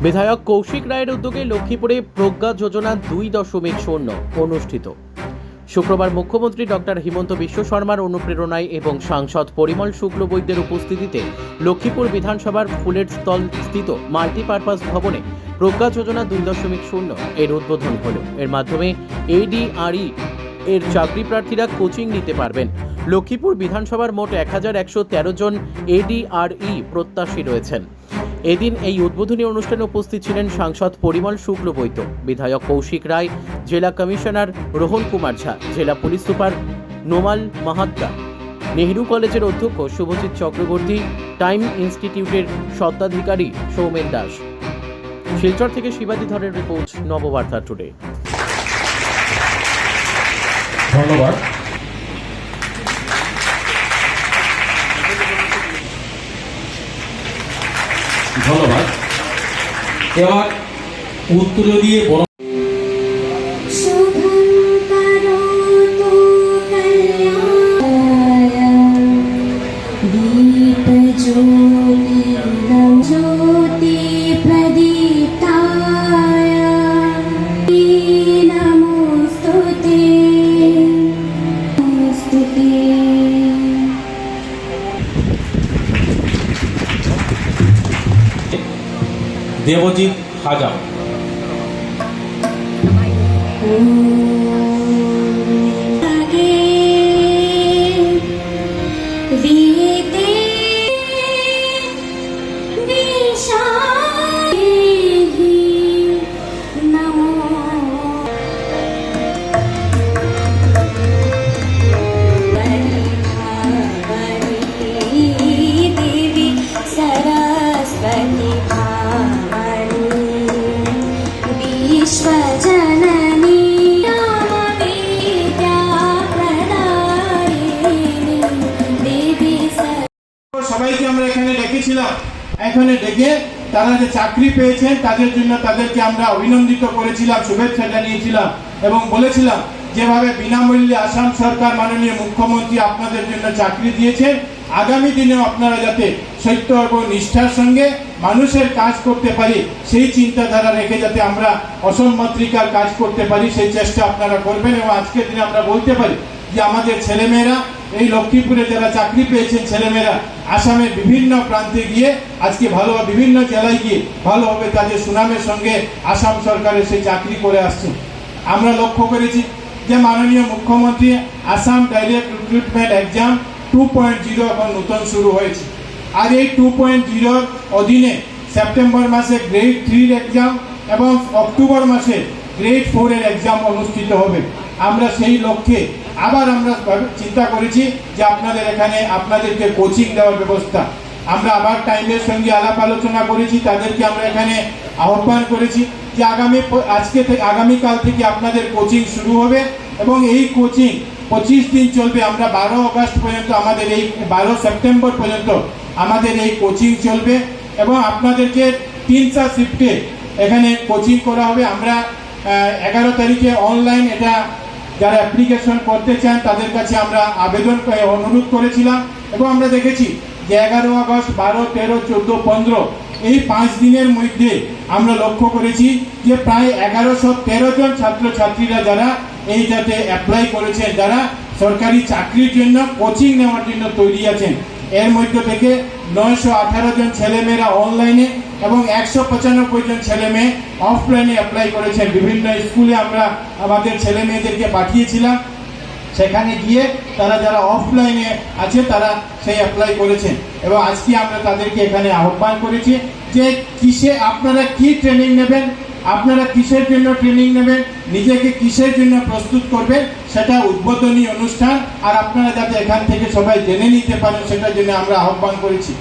বিধায়ক কৌশিক রায়ের উদ্যোগে লক্ষ্মীপুরে প্রজ্ঞা যোজনা 2.0 অনুষ্ঠিত। শুক্রবার মুখ্যমন্ত্রী ডক্টর হিমন্ত বিশ্ব শর্মার অনুপ্রেরণায় এবং সাংসদ পরিমল শুক্লবৈদ্যের উপস্থিতিতে লক্ষ্মীপুর বিধানসভার ফুলের স্থল স্থিত মাল্টিপারপাস ভবনে প্রজ্ঞা যোজনা 2.0 এর উদ্বোধন হল। এর মাধ্যমে ADRE এর চাকরি প্রার্থীরা কোচিং নিতে পারবেন। লক্ষ্মীপুর বিধানসভার মোট 1113 জন ADRE প্রত্যাশী রয়েছেন। এদিন এই উদ্বোধনী অনুষ্ঠানে উপস্থিত ছিলেন সাংসদ পরিমল শুক্লবৈদ্য, বিধায়ক কৌশিক রায়, জেলা কমিশনার রোহন কুমার ঝা, জেলা পুলিশ সুপার নোমাল মাহাত্তা, নেহেরু কলেজের অধ্যক্ষ শুভজিৎ চক্রবর্তী, টাইম ইনস্টিটিউটের স্বত্বাধিকারী সৌমেন দাস। শিলচর থেকে শিবাজি ধরের রিপোর্ট, নববার্তা টুডে। ধন্যবাদ। ধন্যবাদ। এবার উত্তর দিয়ে বড় দেবজিৎ হাজার। সবাইকে আমরা এখানে ডেকেছিলাম, এখানে ডেকে তারা যে চাকরি পেয়েছেন তাদের জন্য তাদেরকে আমরা অভিনন্দিত করেছিলাম, শুভেচ্ছা জানিয়েছিলাম এবং বলেছিলাম যেভাবে বিনামূল্যে আসাম সরকার মাননীয় মুখ্যমন্ত্রী আপনাদের জন্য চাকরি দিয়েছেন, আগামী দিনেও আপনারা যাতে সত্য এবং নিষ্ঠার সঙ্গে মানুষের কাজ করতে পারি, সেই চিন্তাধারা রেখে যাতে আমরা অসম মাতৃকার কাজ করতে পারি সেই চেষ্টা আপনারা করবেন। এবং আজকের দিনে আমরা বলতে পারি যে আমাদের ছেলেমেয়েরা এই লক্ষ্মীপুরে যারা চাকরি পেয়েছেন ছেলেমেয়েরা আসামের বিভিন্ন প্রান্তে গিয়ে আজকে ভালোভাবে বিভিন্ন জেলায় গিয়ে ভালোভাবে তাদের সুনামের সঙ্গে আসাম সরকারের সেই চাকরি করে আসছেন। আমরা লক্ষ্য করেছি যে মাননীয় মুখ্যমন্ত্রী আসাম ডাইরেক্ট রিক্রুটমেন্ট এক্সাম 2.0 এখন নতুন শুরু হয়েছে। আর এই 2.0 অধীনে সেপ্টেম্বর মাসে গ্রেড 3 এক্সাম এবং অক্টোবর মাসে গ্রেড 4 এর এক্সাম অনুষ্ঠিত হবে। আমরা সেই লক্ষ্যে আবার আমরা চিন্তা করেছি যে আপনাদের এখানে আপনাদেরকে কোচিং দেওয়ার ব্যবস্থা আমরা আবার টাইমের সঙ্গে আলাপ আলোচনা করেছি, তাদেরকে আমরা এখানে আহ্বান করেছি যে আগামীকাল থেকে আপনাদের কোচিং শুরু হবে এবং এই কোচিং 25 দিন চলবে। আমরা 12 আগস্ট পর্যন্ত আমাদের এই 12 সেপ্টেম্বর পর্যন্ত আমাদের এই কোচিং চলবে এবং আপনাদেরকে 3টা শিফটে এখানে কোচিং করা হবে। আমরা 11 তারিখে অনলাইন এটা যারা অ্যাপ্লিকেশন করতে চান তাদের কাছে আমরা আবেদন অনুরোধ করেছিলাম এবং আমরা দেখেছি যে 11 আগস্ট 12, 13, 14, 15 এই 5 দিনের মধ্যে আমরা লক্ষ্য করেছি যে প্রায় 1113 জন ছাত্রছাত্রীরা যারা এইটাতে অ্যাপ্লাই করেছেন, যারা সরকারি চাকরির জন্য কোচিং নেওয়ার জন্য তৈরি আছেন। এর মধ্যে থেকে 918 জন ছেলেমেয়েরা অনলাইনে এবং 195 জন ছেলেমেয়ে অফলাইনে অ্যাপ্লাই করেছেন। বিভিন্ন স্কুলে আমরা আমাদের ছেলে মেয়েদেরকে পাঠিয়েছিলাম, সেখানে গিয়ে তারা যারা অফলাইনে আছে তারা সেই অ্যাপ্লাই করেছেন এবং আজকে আমরা তাদেরকে এখানে আহ্বান করেছি যে কিসে আপনারা কি ট্রেনিং নেবেন, আপনারা কিসের জন্য ট্রেনিং নেবেন, নিজেকে কিসের জন্য প্রস্তুত করবেন, সেটা উদ্বোধনী অনুষ্ঠান আর আপনারা যাতে এখান থেকে সবাই জেনে নিতে পারেন সেটার জন্য আমরা আহ্বান করেছি।